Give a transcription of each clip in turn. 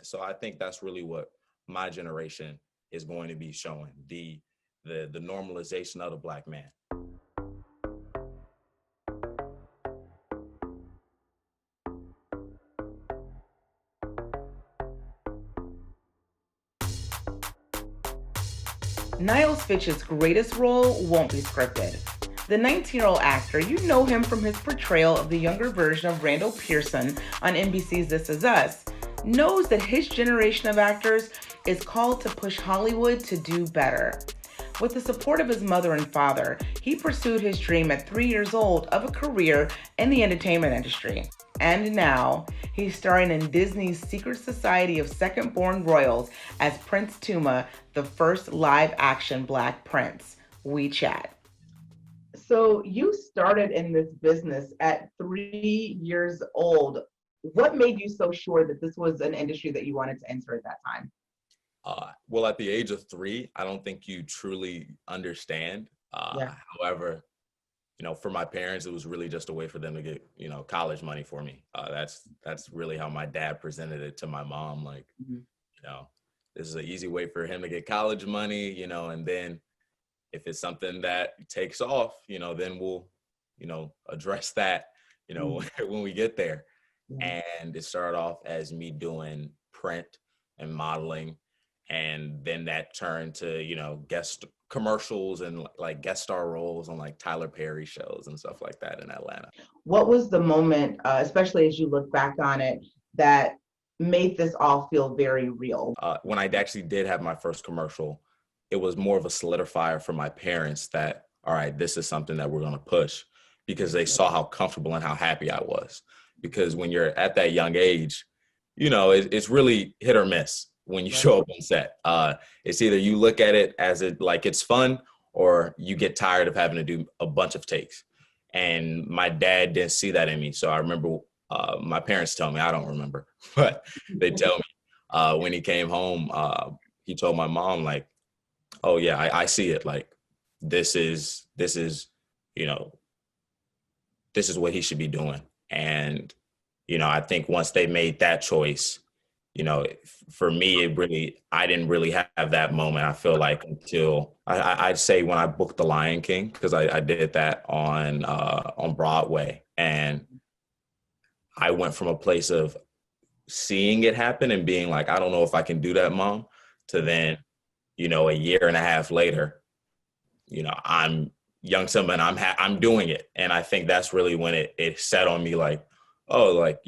So I think that's really what my generation is going to be showing, the normalization of the Black man. Niles Fitch's greatest role won't be scripted. The 19-year-old actor, you know him from his portrayal of the younger version of Randall Pearson on NBC's This Is Us, knows that his generation of actors is called to push Hollywood to do better. With the support of his mother and father, he pursued his dream at 3 years old of a career in the entertainment industry. And now, he's starring in Disney's Secret Society of Second-Born Royals as Prince Tuma, the first live-action Black prince. We chat. So you started in this business at 3 years old. What made you so sure that this was an industry that you wanted to enter at that time? Well, at the age of 3, I don't think you truly understand. Yeah. However, for my parents, it was really just a way for them to get, college money for me. That's really how my dad presented it to my mom. Like, Mhm. you know, this is an easy way for him to get college money, and then if it's something that takes off, then we'll, address that, Mhm. when we get there. Yeah. And it started off as me doing print and modeling. And then that turned to, guest commercials and like guest star roles on like Tyler Perry shows and stuff like that in Atlanta. What was the moment, especially as you look back on it, that made this all feel very real? When I actually did have my first commercial, it was more of a solidifier for my parents that, all right, this is something that we're going to push, because they saw how comfortable and how happy I was. Because when you're at that young age, it's really hit or miss when you Right. show up on set. It's either you look at it as like it's fun, or you get tired of having to do a bunch of takes. And my dad didn't see that in me. So I remember my parents tell me, I don't remember, but they tell me when he came home, he told my mom, like, oh yeah, I see it. Like, this is, you know, this is what he should be doing. And, I think once they made that choice, for me, I didn't really have that moment. I feel like until I'd say when I booked The Lion King, because I did that on Broadway, and I went from a place of seeing it happen and being like, I don't know if I can do that, mom, to then, a year and a half later, I'm young Simba and I'm doing it. And I think that's really when it set on me like, oh, like,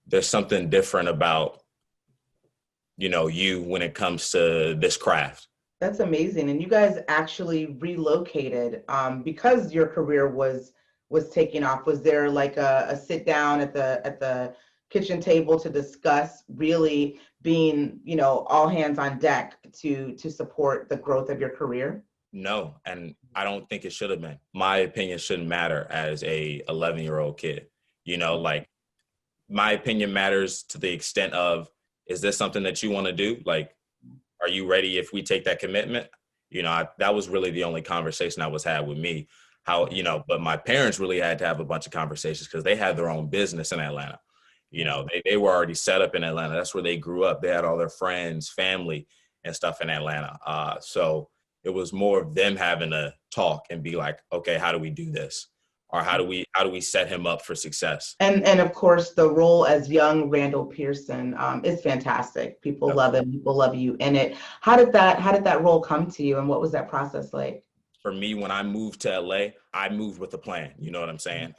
there's something different about, you when it comes to this craft. That's amazing. And you guys actually relocated because your career was taking off. Was there like a sit down at the kitchen table to discuss really being, all hands on deck to support the growth of your career? No, and I don't think it should have been. My opinion shouldn't matter as a 11-year-old kid. Like, my opinion matters to the extent of, is this something that you want to do? Like, are you ready if we take that commitment? That was really the only conversation that was had with me. How, but my parents really had to have a bunch of conversations because they had their own business in Atlanta. They were already set up in Atlanta. That's where they grew up. They had all their friends, family, and stuff in Atlanta. So it was more of them having to talk and be like, okay, how do we do this? Or how do we set him up for success? And of course, the role as young Randall Pearson is fantastic. People love it. People love you in it. How did that role come to you, and what was that process like? For me, when I moved to LA, I moved with a plan. You know what I'm saying?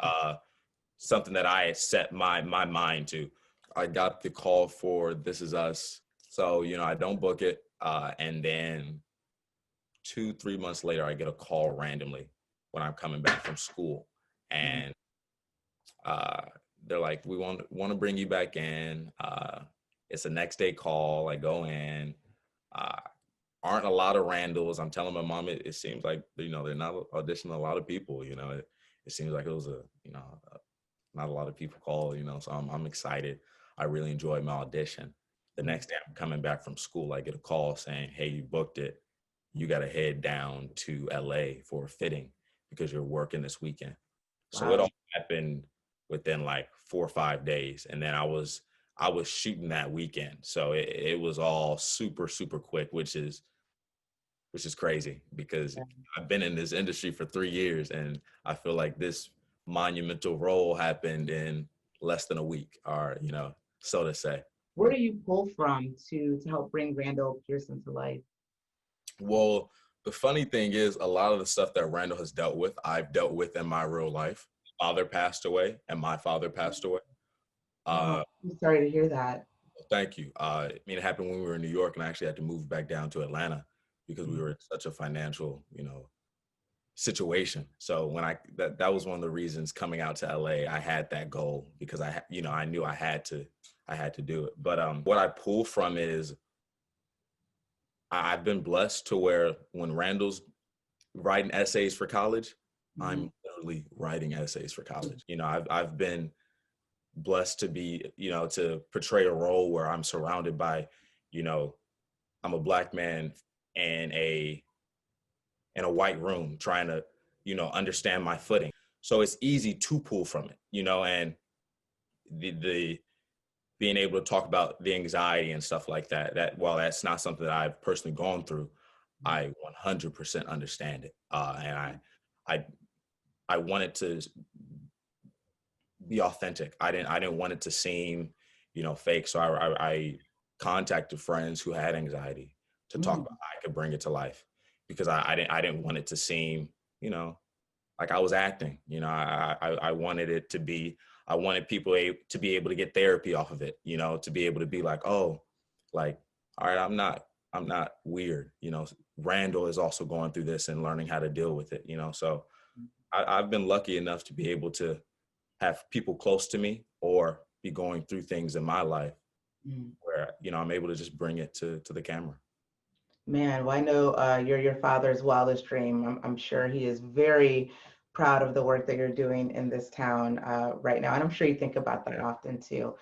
Something that I had set my mind to. I got the call for This Is Us. So, I don't book it. And then 2-3 months later, I get a call randomly when I'm coming back from school. And they're like, we want to bring you back in. It's a next day call. I go in. Aren't a lot of Randalls. I'm telling my mom, it seems like, they're not auditioning a lot of people. It seems like it was not a lot of people call, so I'm excited. I really enjoyed my audition. The next day I'm coming back from school, I get a call saying, hey, you booked it. You got to head down to LA for a fitting because you're working this weekend. So it all happened within like 4 or 5 days. And then I was I was shooting that weekend. So it was all super, super quick, which is crazy because I've been in this industry for 3 years and I feel like this monumental role happened in less than a week, or, so to say. Where do you pull from to help bring Randall Pearson to life? Well, the funny thing is, a lot of the stuff that Randall has dealt with, I've dealt with in my real life. Father passed away, and my father passed away. Oh, Uh, I'm sorry to hear that. Thank you. I mean, it happened when we were in New York, and I actually had to move back down to Atlanta because we Mm. were in such a financial, situation. So when that was one of the reasons coming out to LA, I had that goal because I knew I had to do it. But what I pull from is I've been blessed to where when Randall's writing essays for college, Mm. I'm literally writing essays for college. I've been blessed to be, to portray a role where I'm surrounded by, you know, I'm a black man in a white room trying to, understand my footing. So it's easy to pull from it, and the being able to talk about the anxiety and stuff like that while that's not something that I've personally gone through, I 100% understand it. And I I wanted to be authentic. I didn't want it to seem, fake. So I contacted friends who had anxiety to talk Mm. about how I could bring it to life because I didn't want it to seem, like I was acting. I wanted it to be. I wanted people to be able to get therapy off of it. To be able to be like, oh, like, all right, I'm not weird. Randall is also going through this and learning how to deal with it. So I've been lucky enough to be able to have people close to me or be going through things in my life Mm. where I'm able to just bring it to the camera. Man, well, I know you're your father's wildest dream. I'm sure he is very proud of the work that you're doing in this town right now, and I'm sure you think about that often too.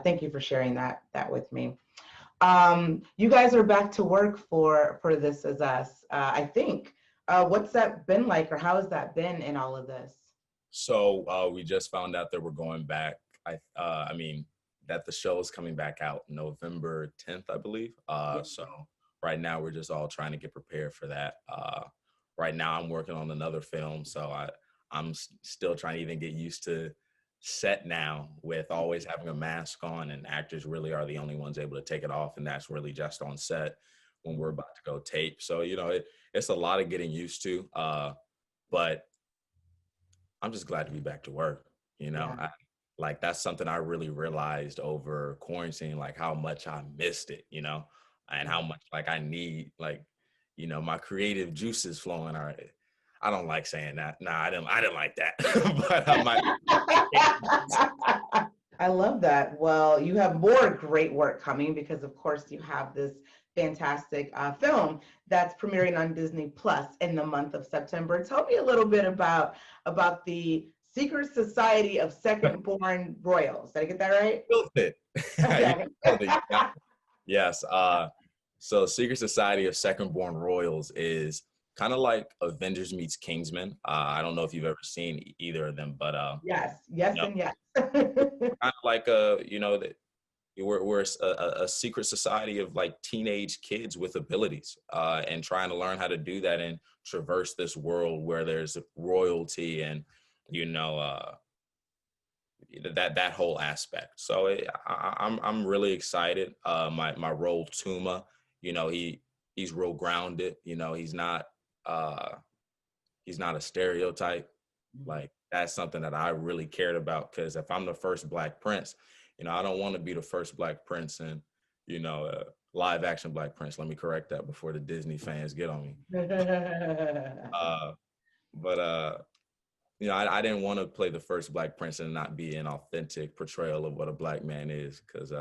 Thank you for sharing that with me. You guys are back to work for This Is Us, I think. What's that been like, or how has that been in all of this? So we just found out that we're going back. I mean that the show is coming back out November 10th, I believe. Yeah. So right now we're just all trying to get prepared for that. Right now I'm working on another film, so I'm still trying to even get used to set now with always having a mask on, and actors really are the only ones able to take it off, and that's really just on set when we're about to go tape. So it's a lot of getting used to, but I'm just glad to be back to work. Yeah. Like that's something I really realized over quarantine, like how much I missed it, and how much like I need like, my creative juices flowing. All right. I don't like saying that. Nah, I didn't like that. But I love that. Well, you have more great work coming because, of course, you have this fantastic film that's premiering on Disney Plus in the month of September. Tell me a little bit about the Secret Society of Second Born Royals. Did I get that right? built it. You Okay. nailed it. Yes. So Secret Society of Second Born Royals is kind of like Avengers meets Kingsman. I don't know if you've ever seen either of them, but Yes, yes, you know, and yes. kind of like that we're a secret society of like teenage kids with abilities, and trying to learn how to do that and traverse this world where there's royalty and you know uh, that whole aspect. So I'm really excited. My role Tuma, he's real grounded. Uh, he's not a stereotype. Like that's something that I really cared about because if I'm the first Black Prince, I don't want to be the first Black Prince and live action Black Prince. Let me correct that before the Disney fans get on me. Uh, but I didn't want to play the first Black Prince and not be an authentic portrayal of what a Black man is because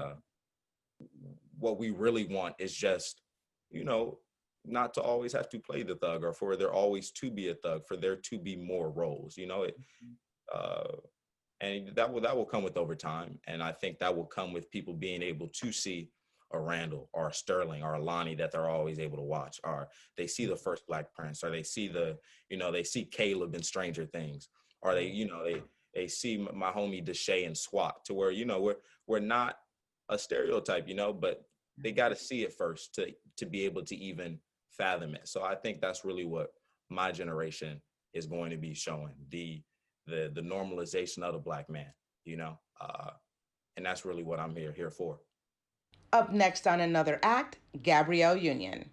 what we really want is just, you know, not to always have to play the thug or for there always to be a thug, for there to be more roles, uh, and that will come with over time. And I think that will come with people being able to see a Randall or a Sterling or a Lonnie that they're always able to watch, or they see the first Black Prince, or they see they see Caleb in Stranger Things, or they see my homie Deshae in SWAT, to where we're not a stereotype, but they got to see it first to be able to even fathom it. So I think that's really what my generation is going to be showing the normalization of the Black man, and that's really what I'm here for. Up next on Another Act, Gabrielle Union.